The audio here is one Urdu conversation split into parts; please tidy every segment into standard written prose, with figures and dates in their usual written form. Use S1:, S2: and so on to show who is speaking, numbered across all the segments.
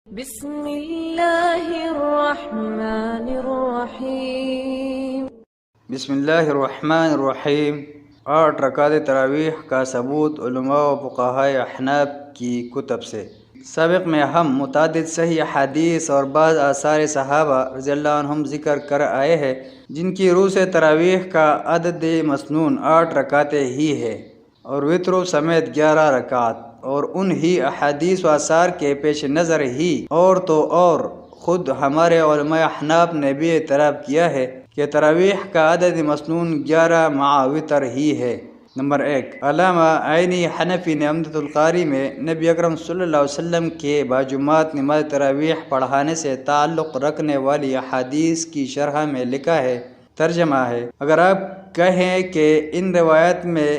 S1: بسم اللہ الرحمن الرحیم۔
S2: بسم اللہ الرحمن الرحیم۔ 8 رکعت تراویح کا ثبوت علماء و فقہاء احناف کی کتب سے۔ سابق میں ہم متعدد صحیح احادیث اور بعض آثار صحابہ رضی اللہ عنہم ذکر کر آئے ہیں جن کی روح سے تراویح کا عدد مسنون 8 رکعتیں ہی ہے اور وتر سمیت 11 رکعت، اور ان ہی احادیث و آثار کے پیش نظر ہی اور خود ہمارے علماء احناف نے بھی اعتراف کیا ہے کہ تراویح کا عدد مسنون 11 مع وتر ہی ہے۔ نمبر 1، علامہ عینی حنفی نے عمدۃ القاری میں نبی اکرم صلی اللہ علیہ وسلم کے باجماعت نماز تراویح پڑھانے سے تعلق رکھنے والی احادیث کی شرح میں لکھا ہے، ترجمہ ہے: اگر آپ کہیں کہ ان روایات میں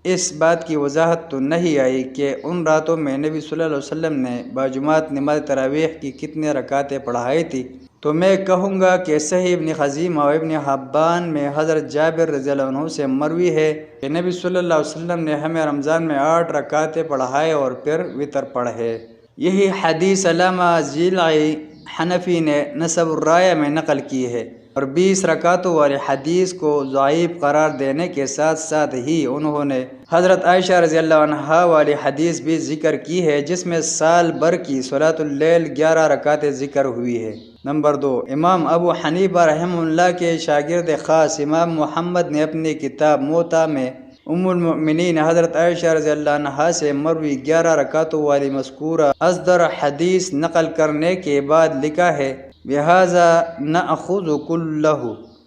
S2: اس بات کی وضاحت تو نہیں آئی کہ ان راتوں میں نبی صلی اللہ علیہ وسلم نے باجماعت نماز تراویح کی کتنے رکعتیں پڑھائی تھی، تو میں کہوں گا کہ صحیح ابن خزیمہ اور ابن حبان میں حضرت جابر رضی اللہ عنہ سے مروی ہے کہ نبی صلی اللہ علیہ وسلم نے ہمیں رمضان میں 8 رکعتیں پڑھائے اور پھر وتر پڑھے۔ یہی حدیث علامہ ضلعی حنفی نے نسب الرایہ میں نقل کی ہے، اور 20 رکعتوں والی حدیث کو ضعیف قرار دینے کے ساتھ ساتھ ہی انہوں نے حضرت عائشہ رضی اللہ عنہا والی حدیث بھی ذکر کی ہے جس میں سال بھر کی صلاۃ اللیل 11 رکعتیں ذکر ہوئی ہے۔ نمبر 2، امام ابو حنیفہ رحمہ اللہ کے شاگرد خاص امام محمد نے اپنی کتاب موطا میں ام المؤمنین حضرت عائشہ رضی اللہ عنہا سے مروی 11 رکعتوں والی مذکورہ اصدر حدیث نقل کرنے کے بعد لکھا ہے: لہذا نأخذ کلہ،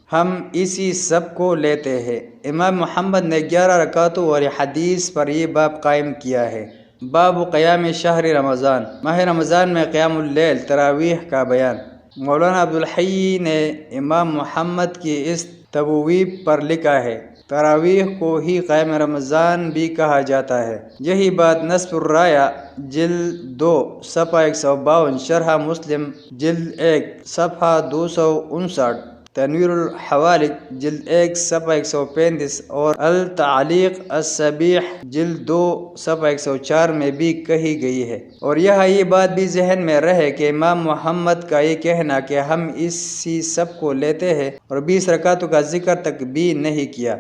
S2: ہم اسی سب کو لیتے ہیں۔ امام محمد نے 11 رکعتوں والی حدیث پر یہ باب قائم کیا ہے۔ باب قیام شہر رمضان، ماہ رمضان میں قیام اللیل تراویح کا بیان۔ مولانا عبدالحی نے امام محمد کی اس تبویب پر لکھا ہے: تراویح کو ہی قیام رمضان بھی کہا جاتا ہے۔ یہی بات نصب الرایہ جلد 2 صفحہ 152، شرح مسلم جلد 1 صفحہ 259، تنویر الحوالق جلد 1 صفحہ 135 اور التعلیق الصبیح جلد 2 صفحہ 104 میں بھی کہی گئی ہے۔ اور یہاں یہ بات بھی ذہن میں رہے کہ امام محمد کا یہ کہنا کہ ہم اسی سب کو لیتے ہیں اور 20 رکعتوں کا ذکر تک بھی نہیں کیا،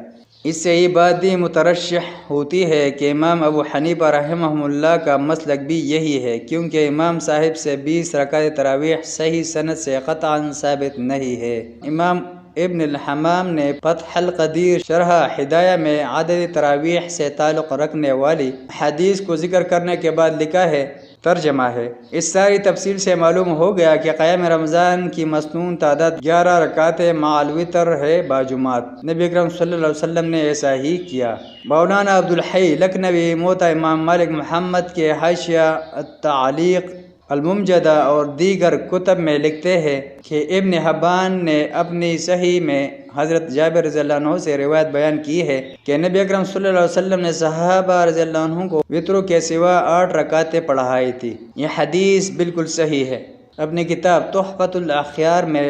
S2: اس سے یہ بات بھی مترشح ہوتی ہے کہ امام ابو حنیفہ رحمہ اللہ کا مسلک بھی یہی ہے، کیونکہ امام صاحب سے 20 رکعت تراویح صحیح سند سے قطعاً ثابت نہیں ہے۔ امام ابن الحمام نے فتح القدیر شرح ہدایہ میں عدد تراویح سے تعلق رکھنے والی حدیث کو ذکر کرنے کے بعد لکھا ہے، ترجمہ ہے: اس ساری تفصیل سے معلوم ہو گیا کہ قیام رمضان کی مسنون تعداد 11 رکعتیں مع الوتر ہے باجماعت۔ نبی اکرم صلی اللہ علیہ وسلم نے ایسا ہی کیا۔ مولانا عبدالحی لکھنوی موطا امام مالک محمد کے حاشیہ التعلیق الممجدہ اور دیگر کتب میں لکھتے ہیں کہ ابن حبان نے اپنی صحیح میں حضرت جابر رضی اللہ عنہ سے روایت بیان کی ہے کہ نبی اکرم صلی اللہ علیہ وسلم نے صحابہ رضی اللہ عنہ کو وتروں کے سوا 8 رکعتیں پڑھائی تھی۔ یہ حدیث بالکل صحیح ہے۔ اپنی کتاب تحفۃ الاخیار میں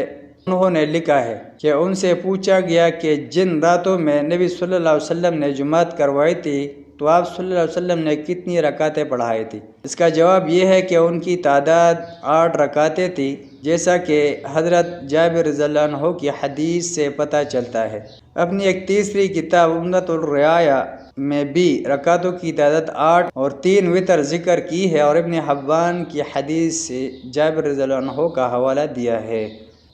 S2: انہوں نے لکھا ہے کہ ان سے پوچھا گیا کہ جن راتوں میں نبی صلی اللہ علیہ وسلم نے جماعت کروائی تھی تو آپ صلی اللہ علیہ وسلم نے کتنی رکعتیں پڑھائی تھی؟ اس کا جواب یہ ہے کہ ان کی تعداد 8 رکعتیں تھی، جیسا کہ حضرت جابر رضی اللہ عنہ کی حدیث سے پتہ چلتا ہے۔ اپنی ایک تیسری کتاب عمدۃ الرعایہ میں بھی رکعتوں کی تعداد 8 اور 3 وتر ذکر کی ہے، اور ابن حبان کی حدیث سے جابر رضی اللہ عنہ کا حوالہ دیا ہے۔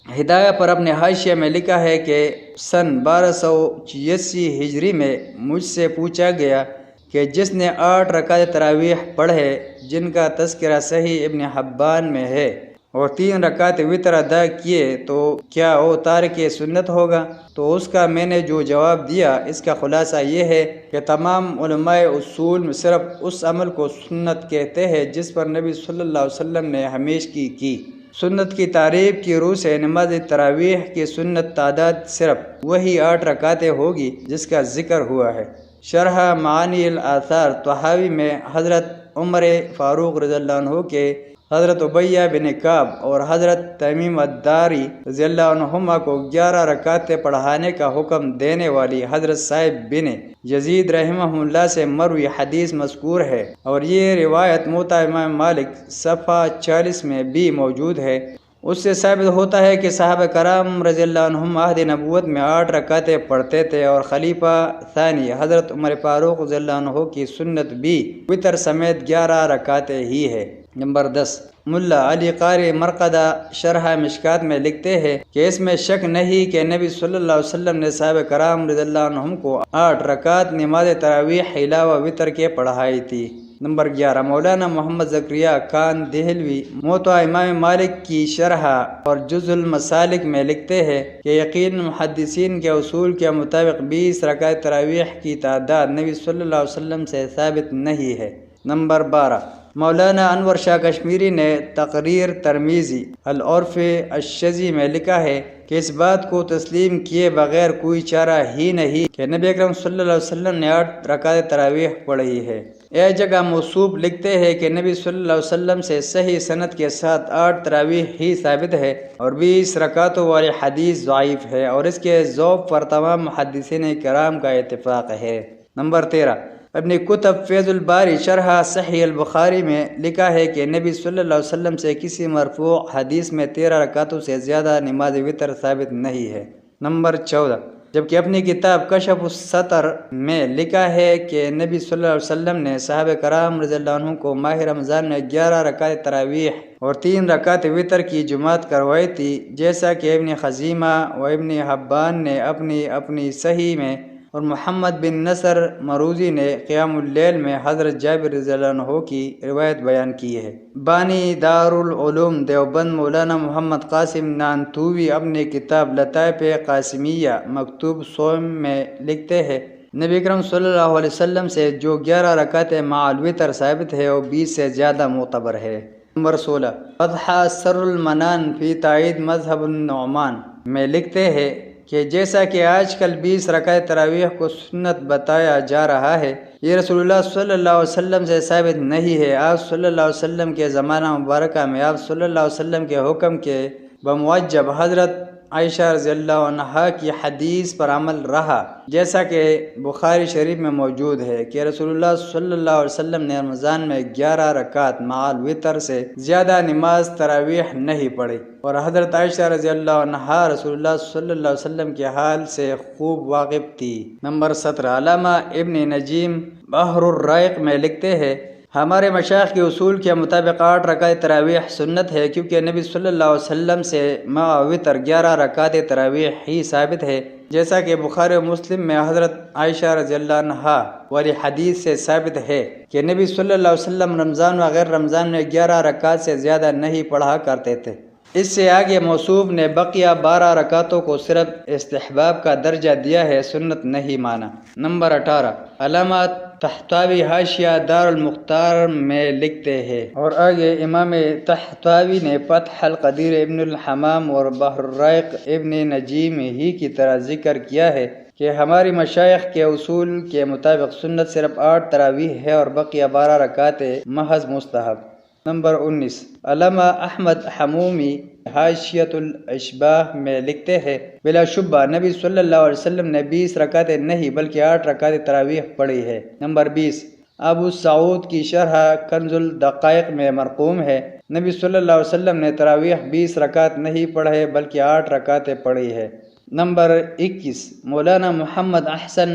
S2: ہدایہ پر اپنے حاشیہ میں لکھا ہے کہ سن 1286 ہجری میں مجھ سے پوچھا گیا کہ جس نے 8 رکعت تراویح پڑھے جن کا تذکرہ صحیح ابن حبان میں ہے اور 3 رکعت وتر ادا کیے تو کیا وہ تارک سنت ہوگا؟ تو اس کا میں نے جو جواب دیا اس کا خلاصہ یہ ہے کہ تمام علماء اصول میں صرف اس عمل کو سنت کہتے ہیں جس پر نبی صلی اللہ علیہ وسلم نے ہمیشگی کی۔ سنت کی تعریف کی روح سے نماز تراویح کی سنت تعداد صرف وہی 8 رکعتیں ہوگی جس کا ذکر ہوا ہے۔ شرح معانی الاثار طحاوی میں حضرت عمر فاروق رضی اللہ عنہ کے حضرت عبیہ بن کعب اور حضرت تمیم الداری رضی اللہ عنہما کو 11 رکعتیں پڑھانے کا حکم دینے والی حضرت صاحب بن یزید رحمہ اللہ سے مروی حدیث مذکور ہے، اور یہ روایت موطا امام مالک صفحہ 40 میں بھی موجود ہے۔ اس سے ثابت ہوتا ہے کہ صحابہ کرام رضی اللہ عنہم عہد نبوت میں 8 رکعتیں پڑھتے تھے، اور خلیفہ ثانی حضرت عمر فاروق رضی اللہ عنہ کی سنت بھی وتر سمیت 11 رکعتیں ہی ہے۔ نمبر 10، ملا علی قاری مرقدہ شرح مشکات میں لکھتے ہیں کہ اس میں شک نہیں کہ نبی صلی اللہ علیہ وسلم نے صحابہ کرام رضی اللہ عنہم کو 8 رکعت نماز تراویح علاوہ وتر کے پڑھائی تھی۔ نمبر 11، مولانا محمد زکریا خان دہلوی موطا امام مالک کی شرح اور جز المسالک میں لکھتے ہیں کہ یقیناً محدثین کے اصول کے مطابق 20 رکعت تراویح کی تعداد نبی صلی اللہ علیہ وسلم سے ثابت نہیں ہے۔ نمبر 12، مولانا انور شاہ کشمیری نے تقریر ترمیزی العرف الشذی میں لکھا ہے کہ اس بات کو تسلیم کیے بغیر کوئی چارہ ہی نہیں کہ نبی اکرم صلی اللہ علیہ وسلم نے 8 رکعت تراویح پڑھی ہے۔ ایک جگہ موصوف لکھتے ہیں کہ نبی صلی اللہ علیہ وسلم سے صحیح سند کے ساتھ 8 تراویح ہی ثابت ہے، اور 20 رکعتوں والی حدیث ضعیف ہے، اور اس کے ذوق پر تمام محدثین کرام کا اتفاق ہے۔ نمبر 13، ابن کتب فیض الباری شرح صحیح البخاری میں لکھا ہے کہ نبی صلی اللہ علیہ وسلم سے کسی مرفوع حدیث میں 13 رکعتوں سے زیادہ نماز وتر ثابت نہیں ہے۔ نمبر 14، جبکہ اپنی کتاب کشف الستر میں لکھا ہے کہ نبی صلی اللہ علیہ وسلم نے صحابہ کرام رضی اللہ عنہ کو ماہ رمضان میں 11 رکعت تراویح اور 3 رکعت وتر کی جماعت کروائی تھی، جیسا کہ ابن خزیمہ و ابن حبان نے اپنی صحیح میں، اور محمد بن نصر مروزی نے قیام اللیل میں حضرت جابر رضی اللہ عنہ کی روایت بیان کی ہے۔ بانی دارالعلوم دیوبند مولانا محمد قاسم نانتوی اپنی کتاب لطائف قاسمیہ مکتوب صوم میں لکھتے ہیں نبی اکرم صلی اللہ علیہ وسلم سے جو 11 رکعتیں مع الوتر ثابت ہے وہ 20 سے زیادہ معتبر ہے۔ نمبر 16، فتح سر المنان فی تائید مذہب النعمان میں لکھتے ہیں کہ جیسا کہ آج کل 20 رکعت تراویح کو سنت بتایا جا رہا ہے، یہ رسول اللہ صلی اللہ علیہ وسلم سے ثابت نہیں ہے۔ آپ صلی اللہ علیہ وسلم کے زمانہ مبارکہ میں آپ صلی اللہ علیہ وسلم کے حکم کے بموجب حضرت عائشہ رضی اللہ عنہا کی حدیث پر عمل رہا، جیسا کہ بخاری شریف میں موجود ہے کہ رسول اللہ صلی اللہ علیہ وسلم نے رمضان میں 11 رکعت مع الوتر سے زیادہ نماز تراویح نہیں پڑھی، اور حضرت عائشہ رضی اللہ عنہا رسول اللہ صلی اللہ علیہ وسلم کے حال سے خوب واقف تھی۔ نمبر 17، علامہ ابن نجیم بحر الرائق میں لکھتے ہیں ہمارے مشائخ کے اصول کے مطابق 8 رکعت تراویح سنت ہے، کیونکہ نبی صلی اللہ علیہ وسلم سے مع وتر 11 رکعت تراویح ہی ثابت ہے، جیسا کہ بخاری و مسلم میں حضرت عائشہ رضی اللہ عنہا والی حدیث سے ثابت ہے کہ نبی صلی اللہ علیہ وسلم رمضان و غیر رمضان میں 11 رکعت سے زیادہ نہیں پڑھا کرتے تھے۔ اس سے آگے موصوف نے بقیہ 12 رکعتوں کو صرف استحباب کا درجہ دیا ہے، سنت نہیں مانا۔ نمبر 18، علامہ طحطاوی حاشیہ دار المختار میں لکھتے ہیں، اور آگے امام طحطاوی نے فتح القدیر ابن الحمام اور بحر الرائق ابن نجیم ہی کی طرح ذکر کیا ہے کہ ہماری مشائخ کے اصول کے مطابق سنت صرف 8 تراویح ہے اور بقیہ 12 رکعتیں محض مستحب۔ نمبر 19، علامہ احمد حمومی حاشیۃ الاشباح میں لکھتے ہیں بلا شبہ نبی صلی اللہ علیہ وسلم نے 20 رکعتیں نہیں بلکہ 8 رکعتیں تراویح پڑھی ہے۔ نمبر 20، ابو سعود کی شرح کنز الدقائق میں مرقوم ہے نبی صلی اللہ علیہ وسلم نے تراویح 20 رکعت نہیں پڑھے بلکہ 8 رکعتیں پڑھی ہے۔ نمبر 21، مولانا محمد احسن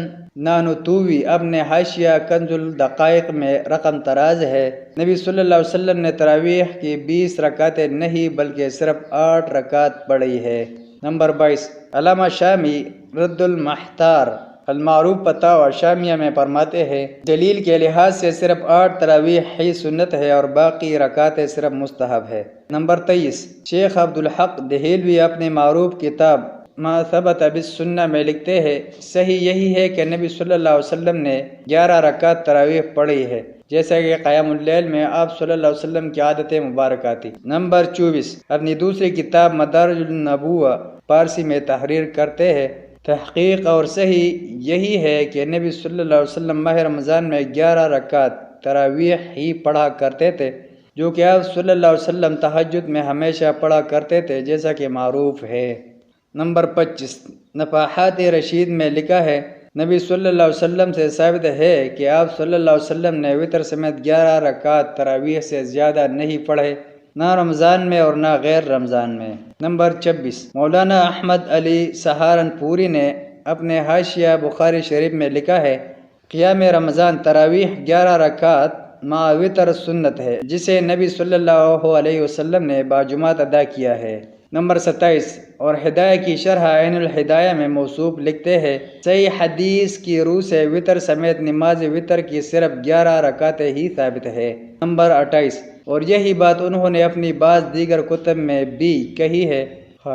S2: نانوتوی اپنے حاشیہ کنز الدقائق میں رقم تراز ہے نبی صلی اللہ علیہ وسلم نے تراویح کی 20 رکعتیں نہیں بلکہ صرف 8 رکعت پڑھی ہے۔ نمبر 22، علامہ شامی رد المحتار المعروف فتاوی شامیہ میں فرماتے ہیں دلیل کے لحاظ سے صرف 8 تراویح ہی سنت ہے اور باقی رکعتیں صرف مستحب ہے۔ نمبر 23، شیخ عبدالحق دہلوی اپنے معروف کتاب ما ثبت بالسنہ میں لکھتے ہیں صحیح یہی ہے کہ نبی صلی اللہ علیہ وسلم نے 11 رکعت تراویح پڑھی ہے، جیسا کہ قیام اللیل میں آپ صلی اللہ علیہ وسلم کی عادت مبارکہ تھی۔ نمبر 24، اپنی دوسری کتاب مدارج النبوہ فارسی میں تحریر کرتے ہیں تحقیق اور صحیح یہی ہے کہ نبی صلی اللہ علیہ وسلم ماہ رمضان میں 11 رکعت تراویح ہی پڑھا کرتے تھے، جو کہ آپ صلی اللہ علیہ وسلم تہجد میں ہمیشہ پڑھا کرتے تھے جیسا کہ معروف ہے۔ نمبر 25 نفحات رشید میں لکھا ہے، نبی صلی اللہ علیہ وسلم سے ثابت ہے کہ آپ صلی اللہ علیہ وسلم نے وتر سمیت 11 رکعات تراویح سے زیادہ نہیں پڑھے، نہ رمضان میں اور نہ غیر رمضان میں۔ نمبر 26 مولانا احمد علی سہارنپوری نے اپنے حاشیہ بخاری شریف میں لکھا ہے، قیام رمضان تراویح 11 رکعات مع وتر سنت ہے جسے نبی صلی اللہ علیہ وسلم نے باجماعت ادا کیا ہے۔ نمبر 27 اور ہدایہ کی شرح عین الہدایہ میں موصوف لکھتے ہیں، صحیح حدیث کی روح سے وتر سمیت نماز وتر کی صرف 11 رکعتیں ہی ثابت ہے۔ نمبر 28 اور یہی بات انہوں نے اپنی بعض دیگر کتب میں بھی کہی ہے۔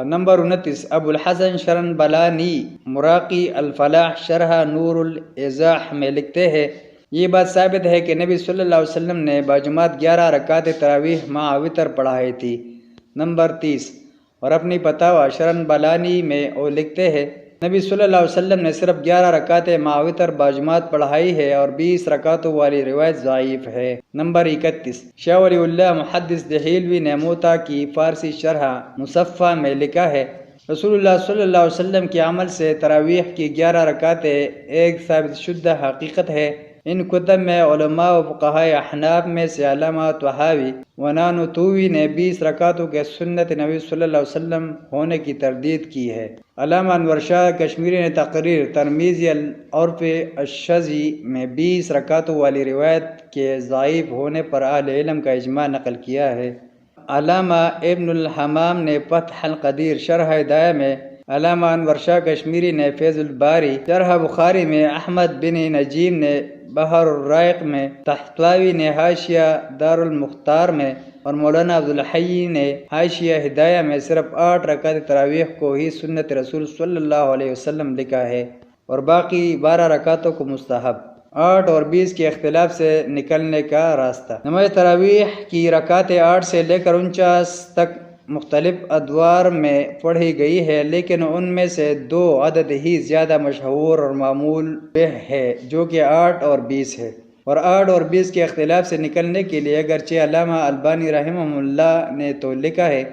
S2: نمبر 29 ابو الحسن شرنبلانی مراقی الفلاح شرح نور الایضاح میں لکھتے ہیں، یہ بات ثابت ہے کہ نبی صلی اللہ علیہ وسلم نے باجماعت 11 رکعت تراویح مع وتر پڑھائی تھی۔ نمبر 30 اور اپنی فتاوی شرنبلانی میں وہ لکھتے ہیں، نبی صلی اللہ علیہ وسلم نے صرف 11 رکعتیں مع وتر باجماعت پڑھائی ہے اور 20 رکعتوں والی روایت ضعیف ہے۔ نمبر 31 شاہ ولی اللہ محدث دہلوی نے موطا کی فارسی شرح مصفہ میں لکھا ہے، رسول اللہ صلی اللہ علیہ وسلم کے عمل سے تراویح کی 11 رکعتیں ایک ثابت شدہ حقیقت ہے۔ ان کتب میں علماء و فقہائے احناف میں سے علامہ طحاوی و نانوتوی نے 20 رکعتوں کے سنت نبی صلی اللہ علیہ وسلم ہونے کی تردید کی ہے۔ علامہ انور شاہ کشمیری نے تقریر ترمیزی العرف الشذی میں 20 رکعتوں والی روایت کے ضعیف ہونے پر اہل علم کا اجماع نقل کیا ہے۔ علامہ ابن الحمام نے فتح القدیر شرح ہدایہ میں، علامہ انور شاہ کشمیری نے فیض الباری شرح بخاری میں، احمد بن نجیم نے بحر الرائق میں، طحطاوی نے حاشیہ دار المختار میں اور مولانا عبدالحی نے حاشیہ ہدایہ میں صرف 8 رکعت تراویح کو ہی سنت رسول صلی اللہ علیہ وسلم لکھا ہے اور باقی 12 رکعتوں کو مستحب۔ 8 اور 20 کے اختلاف سے نکلنے کا راستہ۔ نماز تراویح کی رکعتیں 8 سے لے کر 49 تک مختلف ادوار میں پڑھی گئی ہے، لیکن ان میں سے 2 عدد ہی زیادہ مشہور اور معمول بہ ہے جو کہ 8 اور 20 ہے، اور 8 اور 20 کے اختلاف سے نکلنے کے لیے اگرچہ علامہ البانی رحمہ اللہ نے تو لکھا ہے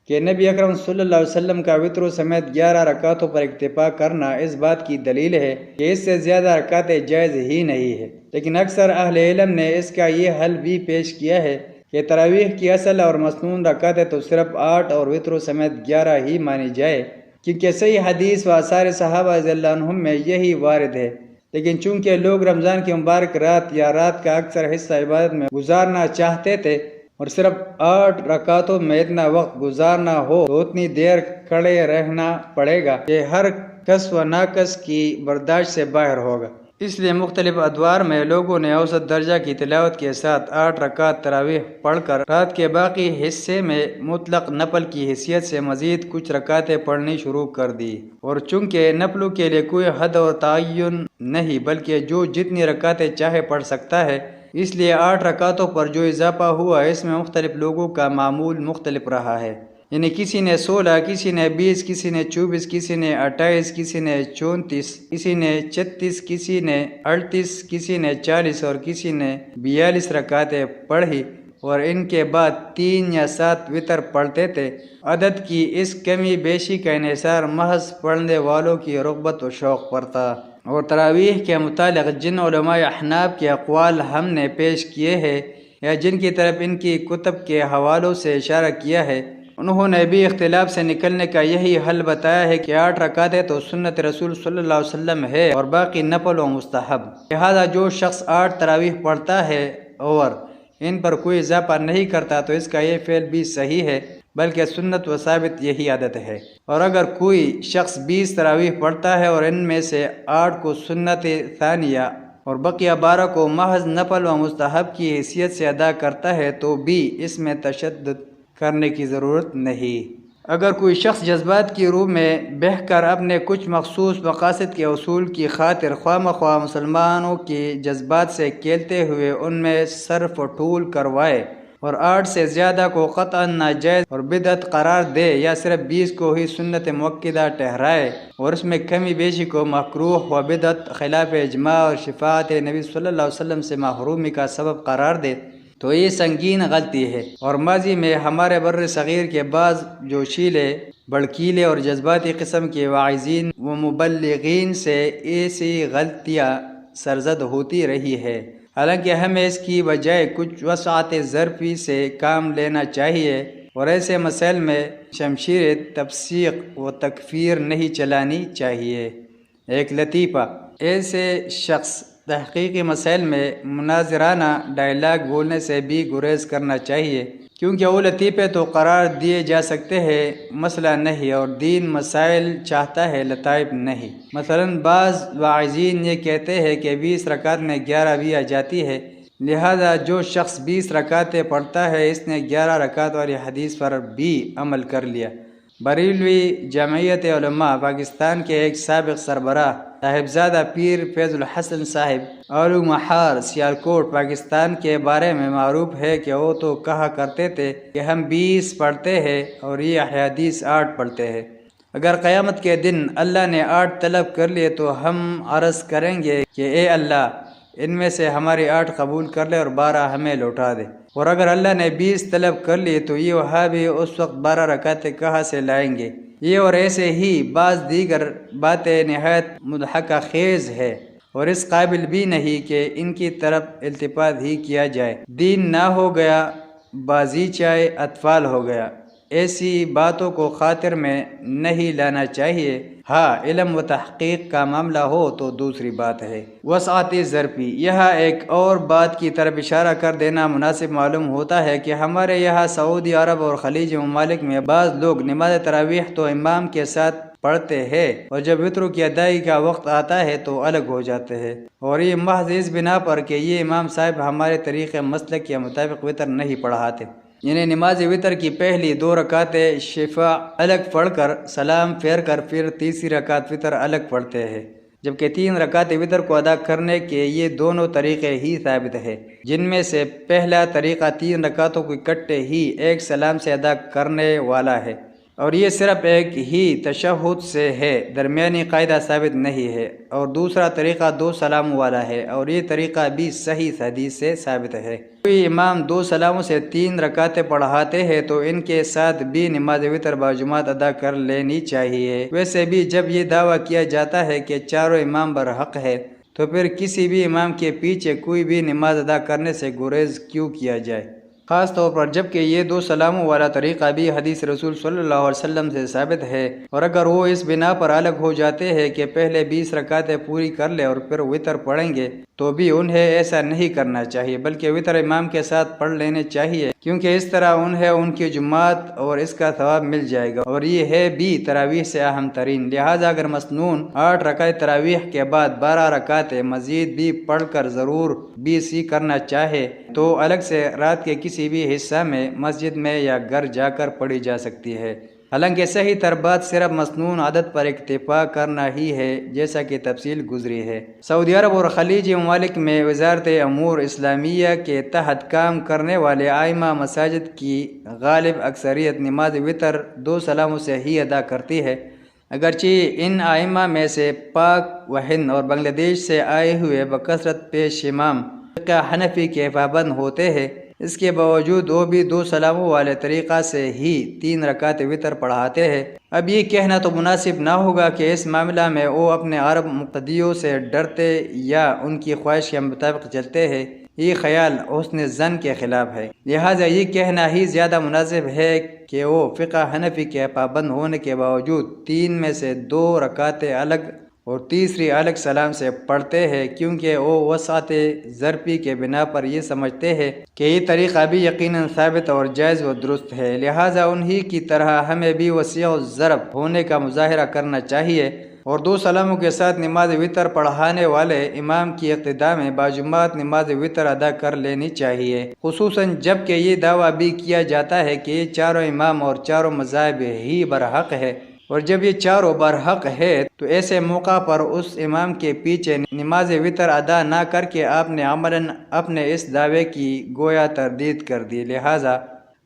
S2: کہ نبی اکرم صلی اللہ علیہ وسلم کا وتر سمیت 11 رکعتوں پر اکتفا کرنا اس بات کی دلیل ہے کہ اس سے زیادہ رکعتیں جائز ہی نہیں ہے، لیکن اکثر اہل علم نے اس کا یہ حل بھی پیش کیا ہے کہ تراویح کی اصل اور مسنون رکعتیں تو صرف 8 اور وتر سمیت 11 ہی مانی جائے، کیونکہ صحیح حدیث و آثار صحابہ رضی اللہ عنہم میں یہی وارد ہے۔ لیکن چونکہ لوگ رمضان کی مبارک رات یا رات کا اکثر حصہ عبادت میں گزارنا چاہتے تھے اور صرف 8 رکعتوں میں اتنا وقت گزارنا ہو تو اتنی دیر کھڑے رہنا پڑے گا کہ ہر کس و ناقص کی برداشت سے باہر ہوگا، اس لیے مختلف ادوار میں لوگوں نے اوسط درجہ کی تلاوت کے ساتھ 8 رکعت تراویح پڑھ کر رات کے باقی حصے میں مطلق نفل کی حیثیت سے مزید کچھ رکعتیں پڑھنی شروع کر دی، اور چونکہ نفلوں کے لیے کوئی حد اور تعین نہیں بلکہ جو جتنی رکعتیں چاہے پڑھ سکتا ہے، اس لیے 8 رکعتوں پر جو اضافہ ہوا اس میں مختلف لوگوں کا معمول مختلف رہا ہے، یعنی کسی نے 16، کسی نے 20، کسی نے 24، کسی نے 28، کسی نے 34، کسی نے 36، کسی نے 38، کسی نے 40 اور کسی نے 42 رکعتیں پڑھی اور ان کے بعد 3 یا 7 وتر پڑھتے تھے۔ عدد کی اس کمی بیشی کا انحصار محض پڑھنے والوں کی رغبت و شوق پر تھا، اور تراویح کے متعلق جن علماء احناف کے اقوال ہم نے پیش کیے ہیں یا جن کی طرف ان کی کتب کے حوالوں سے اشارہ کیا ہے، انہوں نے بھی اختلاف سے نکلنے کا یہی حل بتایا ہے کہ 8 رکعتیں تو سنت رسول صلی اللہ علیہ وسلم ہے اور باقی نفل و مستحب، لہذا جو شخص 8 تراویح پڑھتا ہے اور ان پر کوئی اضافہ نہیں کرتا تو اس کا یہ فعل بھی صحیح ہے، بلکہ سنت و ثابت یہی عادت ہے۔ اور اگر کوئی شخص 20 تراویح پڑھتا ہے اور ان میں سے 8 کو سنت ثانیہ اور بقیہ 12 کو محض نفل و مستحب کی حیثیت سے ادا کرتا ہے تو بھی اس میں تشدد کرنے کی ضرورت نہیں۔ اگر کوئی شخص جذبات کی روح میں بہہ کر اپنے کچھ مخصوص مقاصد کے حصول کی خاطر خواہ مخواہ مسلمانوں کے جذبات سے کھیلتے ہوئے ان میں صرف و طول کروائے اور 8 سے زیادہ کو قطعاً ناجائز اور بدعت قرار دے یا صرف 20 کو ہی سنت مؤکدہ ٹھہرائے اور اس میں کمی بیشی کو مکروہ و بدعت خلاف اجماع اور شفاعت نبی صلی اللہ علیہ وسلم سے محرومی کا سبب قرار دے، تو یہ سنگین غلطی ہے، اور ماضی میں ہمارے بر صغیر کے بعض جوشیلے، بڑکیلے اور جذباتی قسم کے واعظین و مبلغین سے ایسی غلطیاں سرزد ہوتی رہی ہے۔ حالانکہ ہمیں اس کی بجائے کچھ وسعت ظرفی سے کام لینا چاہیے اور ایسے مسائل میں شمشیر تفسیق و تکفیر نہیں چلانی چاہیے۔ ایک لطیفہ، ایسے شخص تحقیقی مسائل میں مناظرانہ ڈائلاگ بولنے سے بھی گریز کرنا چاہیے، کیونکہ وہ لطیفے تو قرار دیے جا سکتے ہیں، مسئلہ نہیں، اور دین مسائل چاہتا ہے، لطائف نہیں۔ مثلا بعض واعظین یہ کہتے ہیں کہ 20 رکعت میں 11 بھی آ جاتی ہے، لہذا جو شخص 20 رکعتیں پڑھتا ہے اس نے 11 رکعت والی حدیث پر بھی عمل کر لیا۔ بریلوی جمعیت علماء پاکستان کے ایک سابق سربراہ صاحبزادہ پیر فیض الحسن صاحب آلو محار سیالکوٹ پاکستان کے بارے میں معروف ہے کہ وہ تو کہا کرتے تھے کہ ہم 20 پڑھتے ہیں اور یہ حدیث 8 پڑھتے ہیں۔ اگر قیامت کے دن اللہ نے 8 طلب کر لیے تو ہم عرض کریں گے کہ اے اللہ، ان میں سے ہماری 8 قبول کر لے اور 12 ہمیں لوٹا دے۔ اور اگر اللہ نے 20 طلب کر لیے تو یہ وہابی اس وقت 12 رکعتیں کہاں سے لائیں گے؟ یہ اور ایسے ہی بعض دیگر باتیں نہایت مضحکہ خیز ہے اور اس قابل بھی نہیں کہ ان کی طرف التفات ہی کیا جائے۔ دین نہ ہو گیا، بازیچہ اطفال ہو گیا، ایسی باتوں کو خاطر میں نہیں لانا چاہیے۔ ہاں، علم و تحقیق کا معاملہ ہو تو دوسری بات ہے۔ وسعت ظرفی، یہاں ایک اور بات کی طرف اشارہ کر دینا مناسب معلوم ہوتا ہے کہ ہمارے یہاں سعودی عرب اور خلیجی ممالک میں بعض لوگ نماز تراویح تو امام کے ساتھ پڑھتے ہیں اور جب وتر کی ادائیگی کا وقت آتا ہے تو الگ ہو جاتے ہیں، اور یہ محض اس بنا پر کہ یہ امام صاحب ہمارے طریقے مسلک کے مطابق وتر نہیں پڑھاتے، یعنی نماز وتر کی پہلی 2 رکعتیں شفاع الگ پڑھ کر سلام پھیر کر پھر تیسری رکعت وتر الگ پڑھتے ہیں، جبکہ 3 رکعت وتر کو ادا کرنے کے یہ دونوں طریقے ہی ثابت ہیں، جن میں سے پہلا طریقہ 3 رکعتوں کو اکٹھے ہی ایک سلام سے ادا کرنے والا ہے، اور یہ صرف ایک ہی تشہد سے ہے، درمیانی قاعدہ ثابت نہیں ہے، اور دوسرا طریقہ 2 سلاموں والا ہے، اور یہ طریقہ بھی صحیح حدیث سے ثابت ہے۔ کوئی امام 2 سلاموں سے 3 رکعتیں پڑھاتے ہیں تو ان کے ساتھ بھی نماز وتر باجماعت ادا کر لینی چاہیے۔ ویسے بھی جب یہ دعویٰ کیا جاتا ہے کہ چاروں امام برحق ہے تو پھر کسی بھی امام کے پیچھے کوئی بھی نماز ادا کرنے سے گریز کیوں کیا جائے، خاص طور پر جب کہ یہ 2 سلاموں والا طریقہ بھی حدیث رسول صلی اللہ علیہ وسلم سے ثابت ہے، اور اگر وہ اس بنا پر الگ ہو جاتے ہیں کہ پہلے 20 رکعتیں پوری کر لے اور پھر وتر پڑھیں گے تو بھی انہیں ایسا نہیں کرنا چاہیے، بلکہ وتر امام کے ساتھ پڑھ لینے چاہیے، کیونکہ اس طرح انہیں ان کی جماعت اور اس کا ثواب مل جائے گا، اور یہ ہے بھی تراویح سے اہم ترین۔ لہٰذا اگر مسنون 8 رکعت تراویح کے بعد 12 رکعتیں مزید بھی پڑھ کر ضرور 20 ہی کرنا چاہے تو الگ سے رات کے کسی بھی حصہ میں مسجد میں یا گھر جا کر پڑھی جا سکتی ہے۔ حالانکہ صحیح تر بات صرف مسنون عدد پر اکتفا کرنا ہی ہے، جیسا کہ تفصیل گزری ہے۔ سعودی عرب اور خلیجی ممالک میں وزارت امور اسلامیہ کے تحت کام کرنے والے ائمہ مساجد کی غالب اکثریت نماز وتر 2 سلاموں سے ہی ادا کرتی ہے، اگرچہ ان ائمہ میں سے پاک و ہند اور بنگلہ دیش سے آئے ہوئے بکثرت پیش امام فقہ حنفی کے پابند ہوتے ہیں، اس کے باوجود وہ بھی 2 سلاموں والے طریقہ سے ہی 3 رکعت وتر پڑھاتے ہیں۔ اب یہ کہنا تو مناسب نہ ہوگا کہ اس معاملہ میں وہ اپنے عرب مقتدیوں سے ڈرتے یا ان کی خواہش کے مطابق چلتے ہیں، یہ خیال حسن ظن کے خلاف ہے، لہٰذا یہ کہنا ہی زیادہ مناسب ہے کہ وہ فقہ حنفی کے پابند ہونے کے باوجود 3 میں سے 2 رکعتیں الگ اور تیسری الگ سلام سے پڑھتے ہیں، کیونکہ وہ وسعت ظرفی کے بنا پر یہ سمجھتے ہیں کہ یہ طریقہ بھی یقیناً ثابت اور جائز و درست ہے، لہٰذا انہی کی طرح ہمیں بھی وسیع الضرب ہونے کا مظاہرہ کرنا چاہیے اور 2 سلاموں کے ساتھ نماز وتر پڑھانے والے امام کی اقتداء میں باجماعت نماز وتر ادا کر لینی چاہیے، خصوصاً جب کہ یہ دعویٰ بھی کیا جاتا ہے کہ یہ چاروں امام اور چاروں مذاہب ہی برحق ہے، اور جب یہ چاروں برحق ہے تو ایسے موقع پر اس امام کے پیچھے نماز وتر ادا نہ کر کے آپ نے عملاً اپنے اس دعوے کی گویا تردید کر دی۔ لہٰذا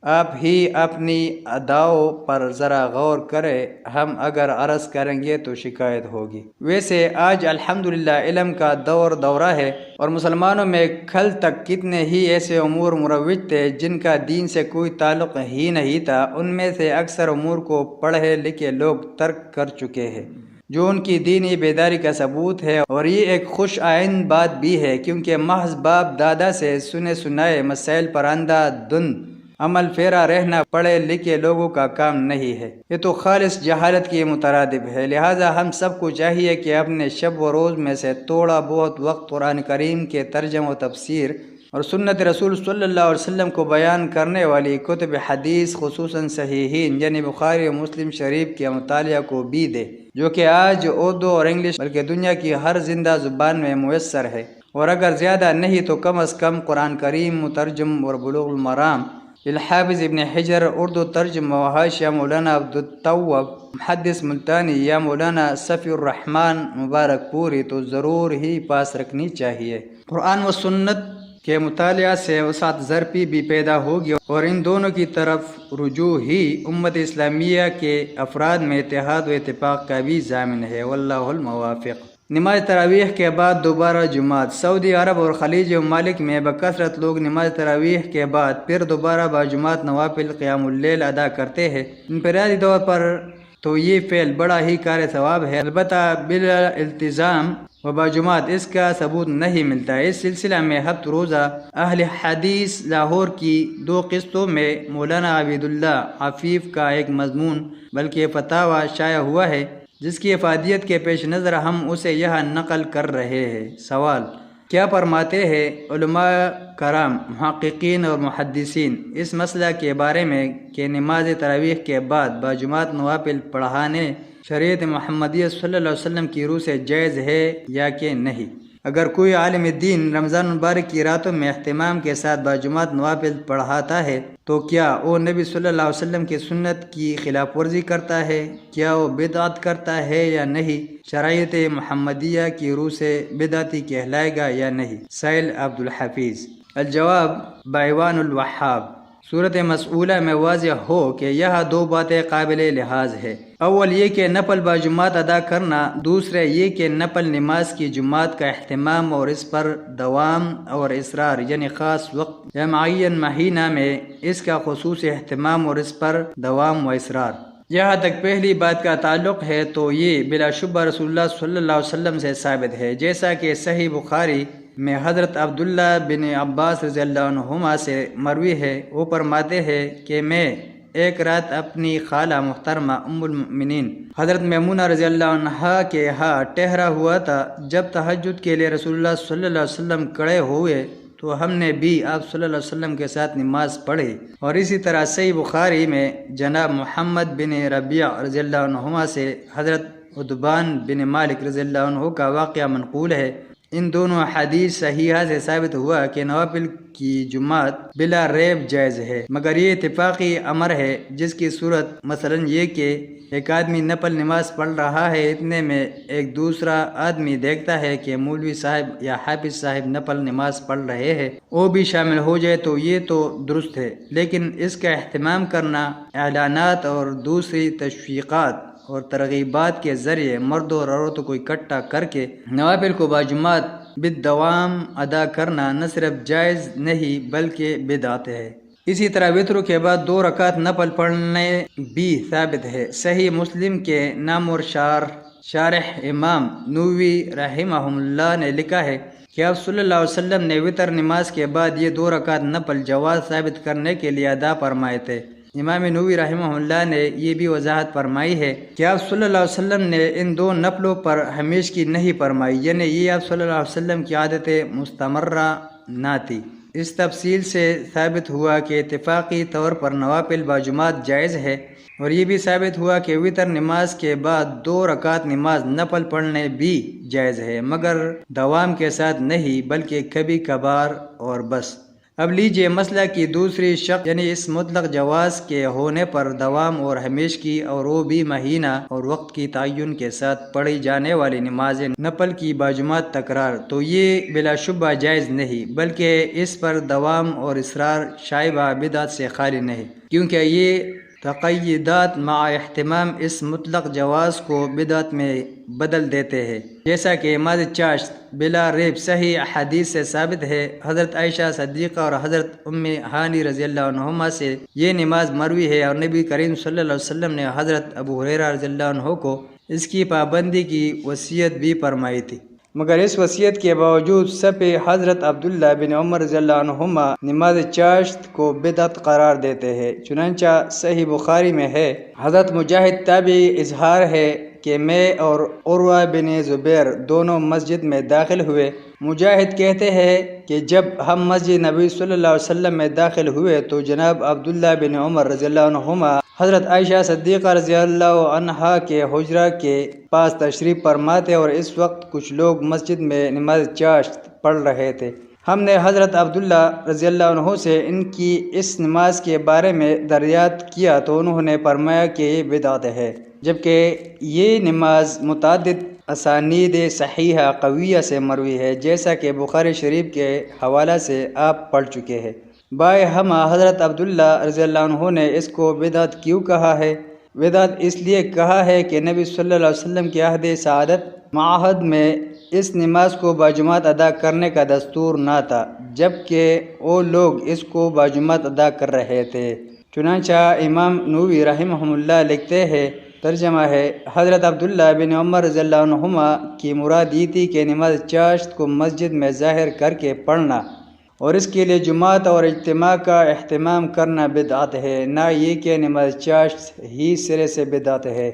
S2: آپ ہی اپنی اداؤں پر ذرا غور کریں، ہم اگر عرض کریں گے تو شکایت ہوگی۔ ویسے آج الحمدللہ علم کا دورہ ہے، اور مسلمانوں میں کل تک کتنے ہی ایسے امور مروج تھے جن کا دین سے کوئی تعلق ہی نہیں تھا۔ ان میں سے اکثر امور کو پڑھے لکھے لوگ ترک کر چکے ہیں، جو ان کی دینی بیداری کا ثبوت ہے، اور یہ ایک خوش آئند بات بھی ہے، کیونکہ محض باپ دادا سے سنے سنائے مسائل پر اندھا دھند عمل پیرا رہنا پڑھے لکھے لوگوں کا کام نہیں ہے، یہ تو خالص جہالت کی مترادف ہے۔ لہٰذا ہم سب کو چاہیے کہ اپنے شب و روز میں سے تھوڑا بہت وقت قرآن کریم کے ترجمہ و تفسیر اور سنت رسول صلی اللہ علیہ وسلم کو بیان کرنے والی کتب حدیث، خصوصاً صحیحین یعنی بخاری و مسلم شریف کے مطالعہ کو بھی دے، جو کہ آج اردو اور انگلش بلکہ دنیا کی ہر زندہ زبان میں میسر ہے، اور اگر زیادہ نہیں تو کم از کم قرآن کریم مترجم اور بلوغ المرام الحافظ ابن حجر اردو ترجمہ و حاشیہ مولانا عبدالتواب محدث ملتانی یا مولانا صفی الرحمن مبارک پوری تو ضرور ہی پاس رکھنی چاہیے۔ قرآن و سنت کے مطالعہ سے وسعت ظرفی بھی پیدا ہوگی، اور ان دونوں کی طرف رجوع ہی امت اسلامیہ کے افراد میں اتحاد و اتفاق کا بھی ضامن ہے۔ واللہ الموافق۔ نماز تراویح کے بعد دوبارہ جماعت۔ سعودی عرب اور خلیج ممالک میں بکثرت لوگ نماز تراویح کے بعد پھر دوبارہ باجماعت نوافل قیام اللیل ادا کرتے ہیں۔ انفرادی طور پر تو یہ فعل بڑا ہی کار ثواب ہے، البتہ بلا التزام و باجماعت اس کا ثبوت نہیں ملتا۔ اس سلسلہ میں ہفت روزہ اہل حدیث لاہور کی 2 قسطوں میں مولانا عبید اللہ عفیف کا ایک مضمون بلکہ فتاوی شائع ہوا ہے، جس کی افادیت کے پیش نظر ہم اسے یہاں نقل کر رہے ہیں۔ سوال: کیا فرماتے ہیں علماء کرام، محققین اور محدثین اس مسئلہ کے بارے میں کہ نماز تراویح کے بعد باجماعت نوافل پڑھانے شریعت محمدیہ صلی اللہ علیہ وسلم کی روح سے جائز ہے یا کہ نہیں؟ اگر کوئی عالم دین رمضان المبارک کی راتوں میں اہتمام کے ساتھ باجماعت نوافل پڑھاتا ہے تو کیا وہ نبی صلی اللہ علیہ وسلم کی سنت کی خلاف ورزی کرتا ہے؟ کیا وہ بدعت کرتا ہے یا نہیں؟ شریعت محمدیہ کی روح سے بدعتی کہلائے گا یا نہیں؟ سائل عبدالحفیظ۔ الجواب بعنوان الوہاب۔ صورت مسئولہ میں واضح ہو کہ یہاں 2 باتیں قابل لحاظ ہے۔ اول یہ کہ نفل باجماعت ادا کرنا، دوسرے یہ کہ نفل نماز کی جماعت کا اہتمام اور اس پر دوام اور اصرار، یعنی خاص وقت یا معین مہینہ میں اس کا خصوصی اہتمام اور اس پر دوام و اصرار۔ جہاں تک پہلی بات کا تعلق ہے تو یہ بلا شبہ رسول اللہ صلی اللہ علیہ وسلم سے ثابت ہے، جیسا کہ صحیح بخاری میں حضرت عبداللہ بن عباس رضی اللہ عنہما سے مروی ہے۔ وہ فرماتے ہیں کہ میں ایک رات اپنی خالہ محترمہ ام المؤمنین حضرت میمونہ رضی اللہ عنہا کے ہاں ٹھہرا ہوا تھا۔ جب تہجد کے لیے رسول اللہ صلی اللہ علیہ وسلم کھڑے ہوئے تو ہم نے بھی آپ صلی اللہ علیہ وسلم کے ساتھ نماز پڑھی، اور اسی طرح صحیح بخاری میں جناب محمد بن ربیع رضی اللہ عنہما سے حضرت عتبان بن مالک رضی اللہ عنہ کا واقعہ منقول ہے۔ ان دونوں حدیث صحیحہ سے ثابت ہوا کہ نوافل کی جماعت بلا ریب جائز ہے، مگر یہ اتفاقی امر ہے، جس کی صورت مثلا یہ کہ ایک آدمی نفل نماز پڑھ رہا ہے، اتنے میں ایک دوسرا آدمی دیکھتا ہے کہ مولوی صاحب یا حافظ صاحب نفل نماز پڑھ رہے ہیں، وہ بھی شامل ہو جائے تو یہ تو درست ہے، لیکن اس کا اہتمام کرنا اعلانات اور دوسری تشویقات اور ترغیبات کے ذریعے مردوں اور عورتوں کو اکٹھا کر کے نوافل کو باجماعت بالدوام ادا کرنا نہ صرف جائز نہیں بلکہ بدعت ہے۔ اسی طرح وتر کے بعد 2 رکعت نفل پڑھنے بھی ثابت ہے۔ صحیح مسلم کے نامور شارح امام نووی رحمہ اللہ نے لکھا ہے کہ آپ صلی اللہ علیہ وسلم نے وتر نماز کے بعد یہ 2 رکعت نفل جواز ثابت کرنے کے لیے ادا فرمائے تھے۔ امام نووی رحمہ اللہ نے یہ بھی وضاحت فرمائی ہے کہ آپ صلی اللہ علیہ وسلم نے ان 2 نفلوں پر ہمیشگی نہیں فرمائی، یعنی یہ آپ صلی اللہ علیہ وسلم کی عادت مستمرہ نہ تھی۔ اس تفصیل سے ثابت ہوا کہ اتفاقی طور پر نوافل باجماعت جائز ہے، اور یہ بھی ثابت ہوا کہ وتر نماز کے بعد 2 رکعت نماز نفل پڑھنے بھی جائز ہے، مگر دوام کے ساتھ نہیں بلکہ کبھی کبھار اور بس۔ اب لیجئے مسئلہ کی دوسری شق، یعنی اس مطلق جواز کے ہونے پر دوام اور ہمیشگی، اور وہ بھی مہینہ اور وقت کی تعین کے ساتھ پڑھی جانے والی نماز نفل کی باجماعت تکرار، تو یہ بلا شبہ جائز نہیں، بلکہ اس پر دوام اور اصرار شائبہ بدعت سے خالی نہیں، کیونکہ یہ تقیدات مع اہتمام اس مطلق جواز کو بدعت میں بدل دیتے ہیں، جیسا کہ نماز چاشت بلا ریب صحیح احادیث سے ثابت ہے۔ حضرت عائشہ صدیقہ اور حضرت ام ہانی رضی اللہ عنہما سے یہ نماز مروی ہے، اور نبی کریم صلی اللہ علیہ وسلم نے حضرت ابو ہریرہ رضی اللہ عنہ کو اس کی پابندی کی وصیت بھی فرمائی تھی، مگر اس وصیت کے باوجود حضرت عبداللہ بن عمر رضی اللہ عنہما نماز چاشت کو بدعت قرار دیتے ہیں۔ چنانچہ صحیح بخاری میں ہے، حضرت مجاہد تابعی اظہار ہے کہ میں اور عروہ بن زبیر دونوں مسجد میں داخل ہوئے۔ مجاہد کہتے ہیں کہ جب ہم مسجد نبی صلی اللہ علیہ وسلم میں داخل ہوئے تو جناب عبداللہ بن عمر رضی اللہ عنہما حضرت عائشہ صدیقہ رضی اللہ عنہا کے حجرہ کے پاس تشریف فرماتے، اور اس وقت کچھ لوگ مسجد میں نماز چاشت پڑھ رہے تھے۔ ہم نے حضرت عبداللہ رضی اللہ عنہ سے ان کی اس نماز کے بارے میں دریافت کیا تو انہوں نے فرمایا کہ یہ بدعت ہے، جبکہ یہ نماز متعدد اسانید صحیحہ قویہ سے مروی ہے، جیسا کہ بخاری شریف کے حوالہ سے آپ پڑھ چکے ہیں۔ بائے ہم حضرت عبداللہ رضی اللہ عنہ نے اس کو بدعت کیوں کہا ہے؟ بدعت اس لیے کہا ہے کہ نبی صلی اللہ علیہ وسلم کے عہد سعادت معاہد میں اس نماز کو باجماعت ادا کرنے کا دستور نہ تھا، جبکہ وہ لوگ اس کو باجماعت ادا کر رہے تھے۔ چنانچہ امام نووی رحمہ اللہ لکھتے ہیں، ترجمہ ہے، حضرت عبداللہ بن عمر رضی اللہ عنہما کی مراد یہ تھی کہ نماز چاشت کو مسجد میں ظاہر کر کے پڑھنا اور اس کے لیے جماعت اور اجتماع کا اہتمام کرنا بدعت ہے، نہ یہ کہ نماز چاشت ہی سرے سے بدعت ہے۔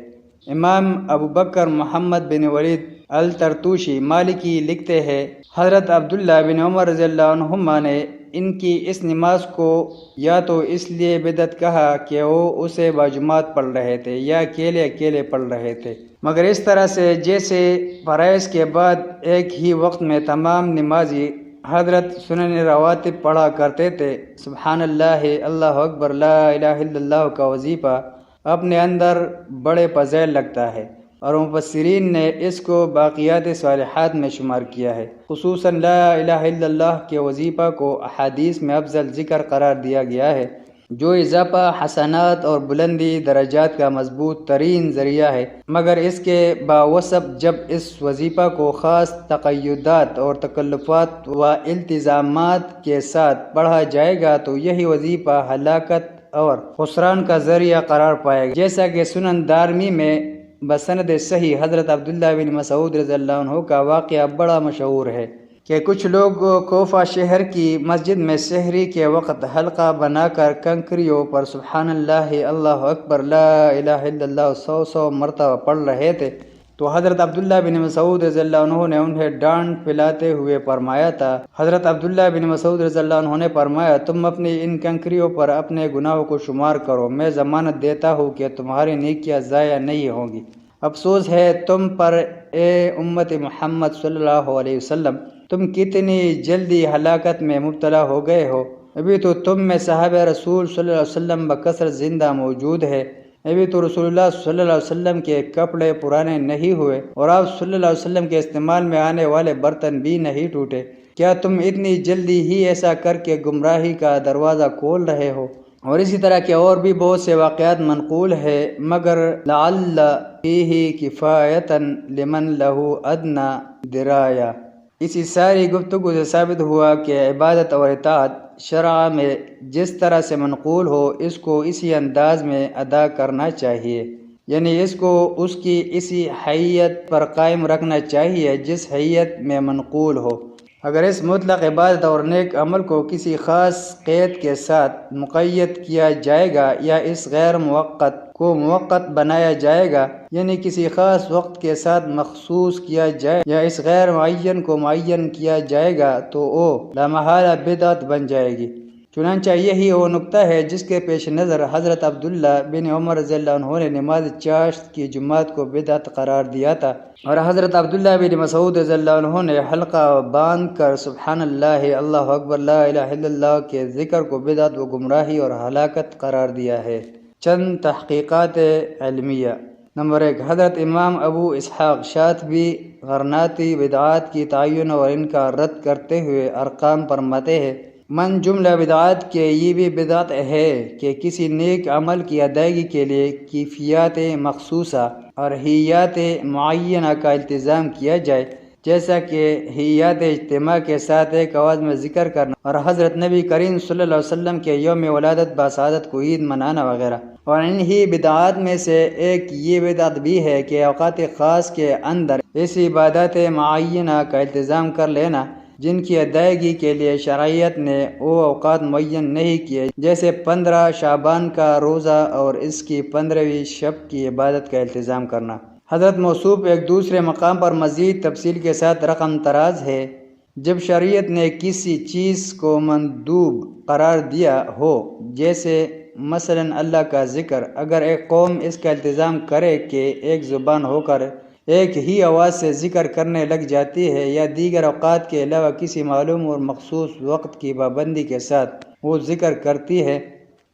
S2: امام ابو بکر محمد بن ولید الترتوشی مالکی لکھتے ہیں، حضرت عبداللہ بن عمر رضی اللہ عنہما نے ان کی اس نماز کو یا تو اس لیے بدعت کہا کہ وہ اسے باجماعت پڑھ رہے تھے یا اکیلے پڑھ رہے تھے، مگر اس طرح سے جیسے فرائض کے بعد ایک ہی وقت میں تمام نمازی حضرت سنن رواتب پڑھا کرتے تھے۔ سبحان اللہ، اللہ اکبر، لا الہ الا اللہ کا وظیفہ اپنے اندر بڑے فضیل لگتا ہے، اور مفسرین نے اس کو باقیات صالحات میں شمار کیا ہے۔ خصوصاً لا الہ الا اللہ کے وظیفہ کو احادیث میں افضل ذکر قرار دیا گیا ہے، جو اضافہ حسنات اور بلندی درجات کا مضبوط ترین ذریعہ ہے، مگر اس کے باوصف جب اس وظیفہ کو خاص تقیدات اور تکلفات و التزامات کے ساتھ پڑھا جائے گا تو یہی وظیفہ ہلاکت اور خسران کا ذریعہ قرار پائے گا، جیسا کہ سنن دارمی میں بسند صحیح حضرت عبداللہ بن مسعود رضی اللہ عنہ کا واقعہ بڑا مشہور ہے کہ کچھ لوگ کوفہ شہر کی مسجد میں سحری کے وقت حلقہ بنا کر کنکریوں پر سبحان اللہ، اللہ اکبر، لا الہ الا اللہ 100 مرتبہ پڑھ رہے تھے، تو حضرت عبداللہ بن مسعود رضی اللہ عنہ نے انہیں ڈانٹ پلاتے ہوئے فرمایا تھا، حضرت عبداللہ بن مسعود رضی اللہ عنہ نے فرمایا، تم اپنی ان کنکریوں پر اپنے گناہوں کو شمار کرو، میں ضمانت دیتا ہوں کہ تمہاری نیکیاں ضائع نہیں ہوں گی۔ افسوس ہے تم پر اے امت محمد صلی اللہ علیہ وسلم، تم کتنی جلدی ہلاکت میں مبتلا ہو گئے ہو، ابھی تو تم میں صحابہ رسول صلی اللہ علیہ وسلم بکثرت زندہ موجود ہے، ابھی تو رسول اللہ صلی اللہ علیہ وسلم کے کپڑے پرانے نہیں ہوئے اور آپ صلی اللہ علیہ وسلم کے استعمال میں آنے والے برتن بھی نہیں ٹوٹے، کیا تم اتنی جلدی ہی ایسا کر کے گمراہی کا دروازہ کھول رہے ہو؟ اور اسی طرح کے اور بھی بہت سے واقعات منقول ہے، مگر لعل فیہ کفایۃ لمن لہ ادنی درایا۔ اسی ساری گفتگو سے ثابت ہوا کہ عبادت اور اطاعت شرع میں جس طرح سے منقول ہو اس کو اسی انداز میں ادا کرنا چاہیے، یعنی اس کو اس کی اسی حیت پر قائم رکھنا چاہیے جس حیت میں منقول ہو۔ اگر اس مطلق عبادت اور نیک عمل کو کسی خاص قید کے ساتھ مقید کیا جائے گا یا اس غیر موقت کو موقت بنایا جائے گا، یعنی کسی خاص وقت کے ساتھ مخصوص کیا جائے یا اس غیر معین کو معین کیا جائے گا تو وہ لامحالہ بدعت بن جائے گی۔ چنانچہ یہی وہ نقطہ ہے جس کے پیش نظر حضرت عبداللہ بن عمر رضی اللہ عنہ نے نماز چاشت کی جماعت کو بدعت قرار دیا تھا، اور حضرت عبداللہ بن مسعود رضی اللہ عنہ نے حلقہ باندھ کر سبحان اللہ، اللہ اکبر، لا الہ الا اللہ کے ذکر کو بدعت و گمراہی اور ہلاکت قرار دیا ہے۔ چند تحقیقات علمیہ۔ نمبر 1، حضرت امام ابو اسحاق شاطبی غرناطی بدعات کی تعین اور ان کا رد کرتے ہوئے ارقام فرماتے ہیں، من جملہ بدعات کے یہ بھی بدعت ہے کہ کسی نیک عمل کی ادائیگی کے لیے کیفیات مخصوصہ اور حیات معینہ کا التزام کیا جائے، جیسا کہ حیات اجتماع کے ساتھ ایک آواز میں ذکر کرنا، اور حضرت نبی کریم صلی اللہ علیہ وسلم کے یوم ولادت باسعادت کو عید منانا وغیرہ۔ اور انہی بدعات میں سے ایک یہ بدعت بھی ہے کہ اوقات خاص کے اندر ایسی عبادات معینہ کا التزام کر لینا جن کی ادائیگی کے لیے شرعیت نے وہ اوقات معین نہیں کیے، جیسے 15 شعبان کا روزہ اور اس کی 15ویں شب کی عبادت کا التزام کرنا۔ حضرت موصوف ایک دوسرے مقام پر مزید تفصیل کے ساتھ رقم تراز ہے، جب شریعت نے کسی چیز کو مندوب قرار دیا ہو، جیسے مثلا اللہ کا ذکر، اگر ایک قوم اس کا التزام کرے کہ ایک زبان ہو کر ایک ہی آواز سے ذکر کرنے لگ جاتی ہے، یا دیگر اوقات کے علاوہ کسی معلوم اور مخصوص وقت کی پابندی کے ساتھ وہ ذکر کرتی ہے،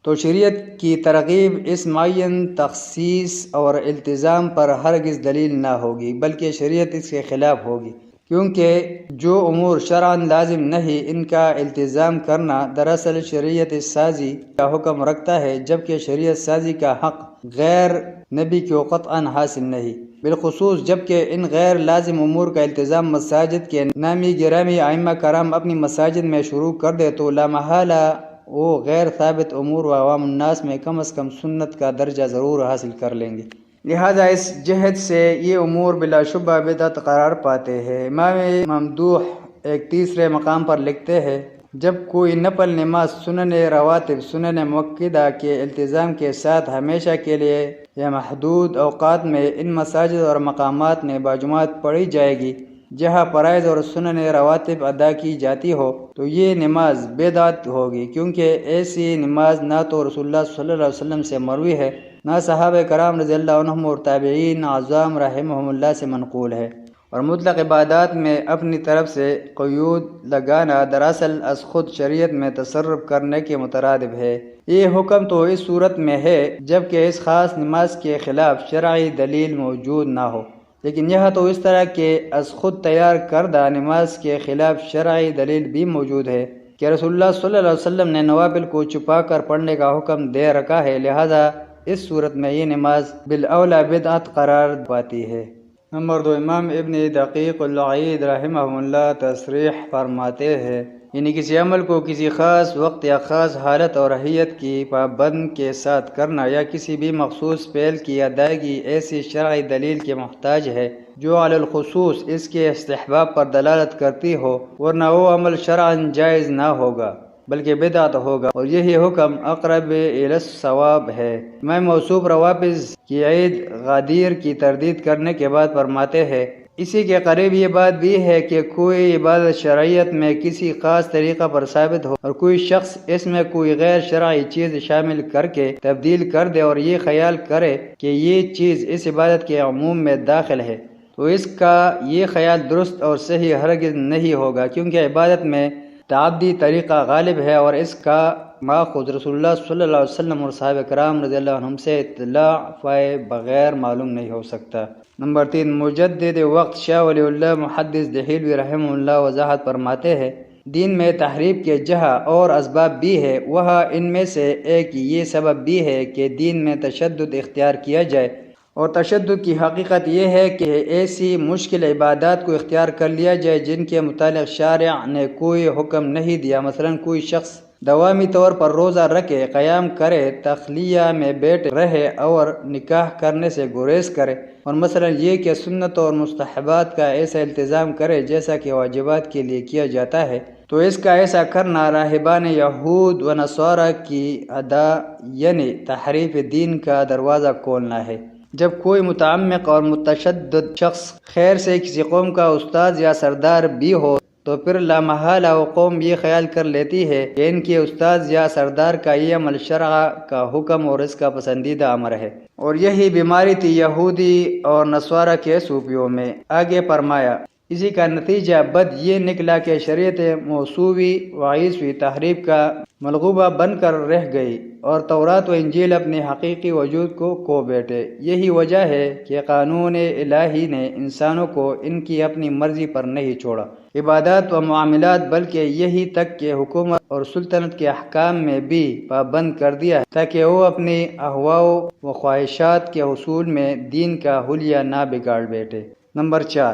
S2: تو شریعت کی ترغیب اس معین تخصیص اور التزام پر ہرگز دلیل نہ ہوگی، بلکہ شریعت اس کے خلاف ہوگی، کیونکہ جو امور شرعاً لازم نہیں ان کا التزام کرنا دراصل شریعت سازی کا حکم رکھتا ہے، جبکہ شریعت سازی کا حق غیر نبی کو قطعاً حاصل نہیں، بالخصوص جبکہ ان غیر لازم امور کا التزام مساجد کے نامی گرامی ائمہ کرام اپنی مساجد میں شروع کر دے تو لامحالہ وہ غیر ثابت امور و عوام الناس میں کم از کم سنت کا درجہ ضرور حاصل کر لیں گے، لہذا اس جہت سے یہ امور بلا شبہ بدعت قرار پاتے ہیں۔ امام ممدوح ایک تیسرے مقام پر لکھتے ہیں، جب کوئی نفل نماز سنن رواتب سنن مؤکدہ کے التزام کے ساتھ ہمیشہ کے لیے یا محدود اوقات میں ان مساجد اور مقامات میں باجماعت پڑھی جائے گی جہاں فرائض اور سنن رواتب ادا کی جاتی ہو، تو یہ نماز بدعت ہوگی، کیونکہ ایسی نماز نہ تو رسول اللہ صلی اللہ علیہ وسلم سے مروی ہے، نہ صحابہ کرام رضی اللہ عنہم اور تابعین اعظام رحمہم اللہ سے منقول ہے، اور مطلق عبادات میں اپنی طرف سے قیود لگانا دراصل از خود شریعت میں تصرف کرنے کے مترادف ہے۔ یہ حکم تو اس صورت میں ہے جبکہ اس خاص نماز کے خلاف شرعی دلیل موجود نہ ہو، لیکن یہاں تو اس طرح کے از خود تیار کردہ نماز کے خلاف شرعی دلیل بھی موجود ہے کہ رسول اللہ صلی اللہ علیہ وسلم نے نوافل کو چھپا کر پڑھنے کا حکم دے رکھا ہے، لہذا اس صورت میں یہ نماز بالاولیٰ بدعت قرار پاتی ہے۔ نمبر 2، امام ابن دقیق العید رحمہ اللہ تصریح فرماتے ہیں، یعنی کسی عمل کو کسی خاص وقت یا خاص حالت اور حیت کی پابند کے ساتھ کرنا یا کسی بھی مخصوص فعل کی ادائیگی ایسی شرعی دلیل کے محتاج ہے جو علی الخصوص اس کے استحباب پر دلالت کرتی ہو، ورنہ وہ عمل شرعاً جائز نہ ہوگا بلکہ بدعت ہوگا، اور یہی حکم اقرب الی الصواب ہے۔ امام موصوف روافض کی عید غدیر کی تردید کرنے کے بعد فرماتے ہیں، اسی کے قریب یہ بات بھی ہے کہ کوئی عبادت شرعیت میں کسی خاص طریقہ پر ثابت ہو اور کوئی شخص اس میں کوئی غیر شرعی چیز شامل کر کے تبدیل کر دے اور یہ خیال کرے کہ یہ چیز اس عبادت کے عموم میں داخل ہے، تو اس کا یہ خیال درست اور صحیح ہرگز نہیں ہوگا، کیونکہ عبادت میں تعبدی طریقہ غالب ہے اور اس کا ماخذ رسول اللہ صلی اللہ علیہ وسلم اور صحابہ کرام رضی اللہ عنہم سے اطلاع پائے بغیر معلوم نہیں ہو سکتا۔ نمبر 3، مجدد وقت شاہ ولی اللہ محدث دہلوی رحمہ اللہ وضاحت فرماتے ہیں، دین میں تحریف کے جہاں اور اسباب بھی ہے، وہاں ان میں سے ایک یہ سبب بھی ہے کہ دین میں تشدد اختیار کیا جائے، اور تشدد کی حقیقت یہ ہے کہ ایسی مشکل عبادات کو اختیار کر لیا جائے جن کے متعلق شارع نے کوئی حکم نہیں دیا، مثلا کوئی شخص دوامی طور پر روزہ رکھے، قیام کرے، تخلیہ میں بیٹھ رہے اور نکاح کرنے سے گریز کرے، اور مثلا یہ کہ سنت اور مستحبات کا ایسا التزام کرے جیسا کہ واجبات کے لیے کیا جاتا ہے، تو اس کا ایسا کرنا راہبان یہود و نصارہ کی ادا یعنی تحریف دین کا دروازہ کھولنا ہے۔ جب کوئی متعمق اور متشدد شخص خیر سے کسی قوم کا استاد یا سردار بھی ہو تو پھر لامحالہ وہ قوم یہ خیال کر لیتی ہے کہ ان کے استاذ یا سردار کا یہ عمل شرع کا حکم اور اس کا پسندیدہ امر ہے، اور یہی بیماری تھی یہودی اور نصارہ کے صوفیوں میں۔ آگے فرمایا، اسی کا نتیجہ بد یہ نکلا کہ شریعت موسوی و عیسوی تحریف کا ملغوبہ بن کر رہ گئی، اور تورات و انجیل اپنے حقیقی وجود کو کھو بیٹھے۔ یہی وجہ ہے کہ قانون الہی نے انسانوں کو ان کی اپنی مرضی پر نہیں چھوڑا، عبادات و معاملات، بلکہ یہی تک کہ حکومت اور سلطنت کے احکام میں بھی پابند کر دیا ہے تاکہ وہ اپنی اہواء و خواہشات کے حصول میں دین کا حلیہ نہ بگاڑ بیٹھے۔ نمبر 4،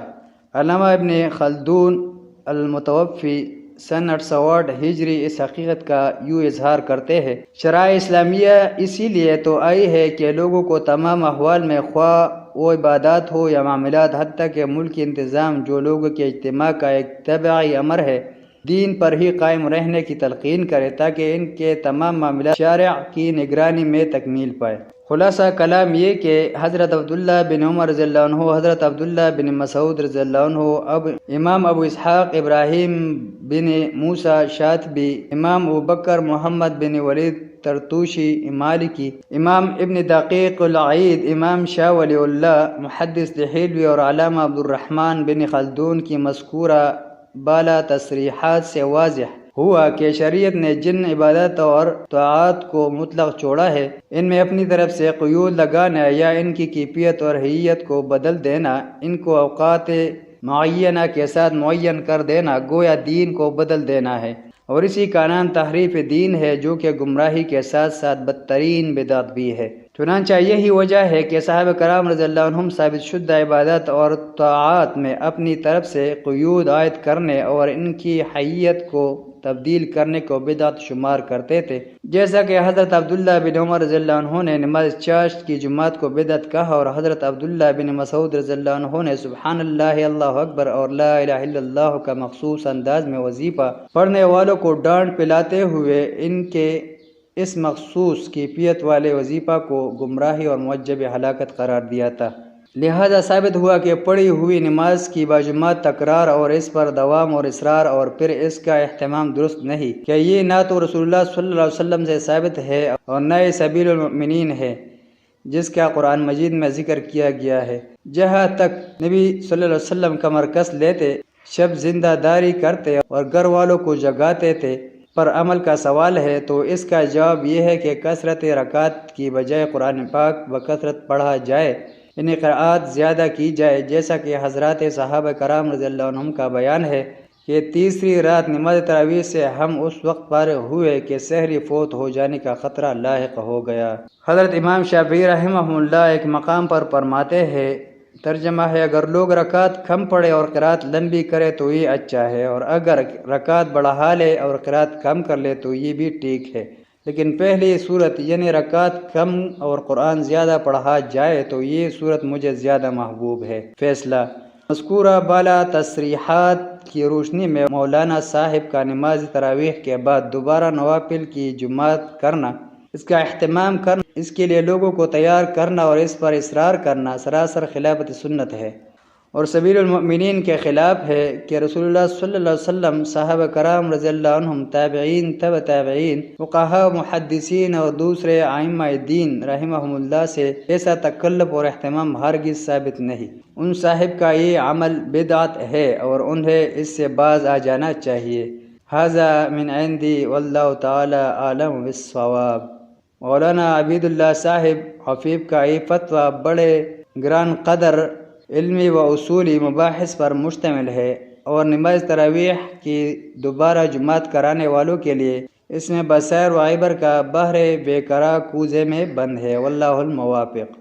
S2: علامہ ابن خلدون المتوفی سن 808 ہجری اس حقیقت کا یوں اظہار کرتے ہیں، شرائع اسلامیہ اسی لیے تو آئی ہے کہ لوگوں کو تمام احوال میں، خواہ وہ عبادات ہو یا معاملات، حتیٰ کہ ملکی انتظام جو لوگوں کے اجتماع کا ایک طبعی امر ہے، دین پر ہی قائم رہنے کی تلقین کرے تاکہ ان کے تمام معاملات شارع کی نگرانی میں تکمیل پائے۔ خلاصہ کلام یہ کہ حضرت عبداللہ بن عمر رضی اللہ عنہ، حضرت عبداللہ بن مسعود رضی اللہ عنہ، امام ابو اسحاق ابراہیم بن موسیٰ شاطبی، امام ابوبکر محمد بن ولید ترتوشی مالکی، امام ابن دقیق العید، امام شاہ ولی اللہ محدث دہلوی اور علامہ عبد الرحمن بن خلدون کی مذکورہ بالا تصریحات سے واضح ہوا کہ شریعت نے جن عبادات اور طاعات کو مطلق چھوڑا ہے، ان میں اپنی طرف سے قیود لگانا یا ان کی کیفیت اور حیت کو بدل دینا، ان کو اوقات معینہ کے ساتھ معین کر دینا، گویا دین کو بدل دینا ہے، اور اسی کا نام تحریف دین ہے، جو کہ گمراہی کے ساتھ ساتھ بدترین بدعت بھی ہے۔ چنانچہ یہی وجہ ہے کہ صحابہ کرام رضی اللہ عنہم ثابت شدہ عبادات اور طاعات میں اپنی طرف سے قیود عائد کرنے اور ان کی حیت کو تبدیل کرنے کو بدعت شمار کرتے تھے، جیسا کہ حضرت عبداللہ بن عمر رضی اللہ عنہ نے نماز چاشت کی جماعت کو بدعت کہا، اور حضرت عبداللہ بن مسعود رضی اللہ عنہ نے سبحان اللہ، اللہ اکبر اور لا الہ الا اللہ کا مخصوص انداز میں وظیفہ پڑھنے والوں کو ڈانٹ پلاتے ہوئے ان کے اس مخصوص کیفیت والے وظیفہ کو گمراہی اور موجب ہلاکت قرار دیا تھا۔ لہذا ثابت ہوا کہ پڑھی ہوئی نماز کی باجماعت تکرار اور اس پر دوام اور اصرار اور پھر اس کا اہتمام درست نہیں، کہ یہ نہ تو رسول اللہ صلی اللہ علیہ وسلم سے ثابت ہے اور نہ یہ سبیل المؤمنین ہے جس کا قرآن مجید میں ذکر کیا گیا ہے۔ جہاں تک نبی صلی اللہ علیہ وسلم کمر کس لیتے، شب زندہ داری کرتے اور گھر والوں کو جگاتے تھے پر عمل کا سوال ہے، تو اس کا جواب یہ ہے کہ کثرت رکعات کی بجائے قرآن پاک بکثرت پڑھا جائے، یعنی قرآت زیادہ کی جائے، جیسا کہ حضرات صحابہ کرام رضی اللہ عنہم کا بیان ہے کہ تیسری رات نماز تراویح سے ہم اس وقت فارغ ہوئے کہ سحری فوت ہو جانے کا خطرہ لاحق ہو گیا۔ حضرت امام شافعی رحمہ اللہ ایک مقام پر فرماتے ہیں، ترجمہ ہے، اگر لوگ رکعت کم پڑھے اور قرات لمبی کرے تو یہ اچھا ہے، اور اگر رکعت بڑھا لے اور قرات کم کر لے تو یہ بھی ٹھیک ہے، لیکن پہلی صورت یعنی رکعت کم اور قرآن زیادہ پڑھا جائے تو یہ صورت مجھے زیادہ محبوب ہے۔ فیصلہ، مذکورہ بالا تصریحات کی روشنی میں مولانا صاحب کا نماز تراویح کے بعد دوبارہ نوافل کی جماعت کرنا، اس کا اہتمام کرنا، اس کے لیے لوگوں کو تیار کرنا اور اس پر اصرار کرنا سراسر خلافت سنت ہے اور سبیل المؤمنین کے خلاف ہے، کہ رسول اللہ صلی اللہ علیہ وسلم، صحابہ کرام رضی اللہ عنہم، تابعین، تبع تابعین، فقہاء، محدثین اور دوسرے ائمہ دین رحمہم اللہ سے ایسا تکلف اور اہتمام ہرگز ثابت نہیں۔ ان صاحب کا یہ عمل بدعت ہے اور انہیں اس سے باز آ جانا چاہیے۔ ھذا من عندی واللہ تعالی اعلم بالصواب۔ مولانا عبید اللہ صاحب حفیظ کا یہ فتویٰ بڑے گران قدر علمی و اصولی مباحث پر مشتمل ہے اور نماز تراویح کی دوبارہ جماعت کرانے والوں کے لیے اس میں بصائر و عبر کا بحر بے کرا کوزے میں بند ہے۔ واللہ الموافق۔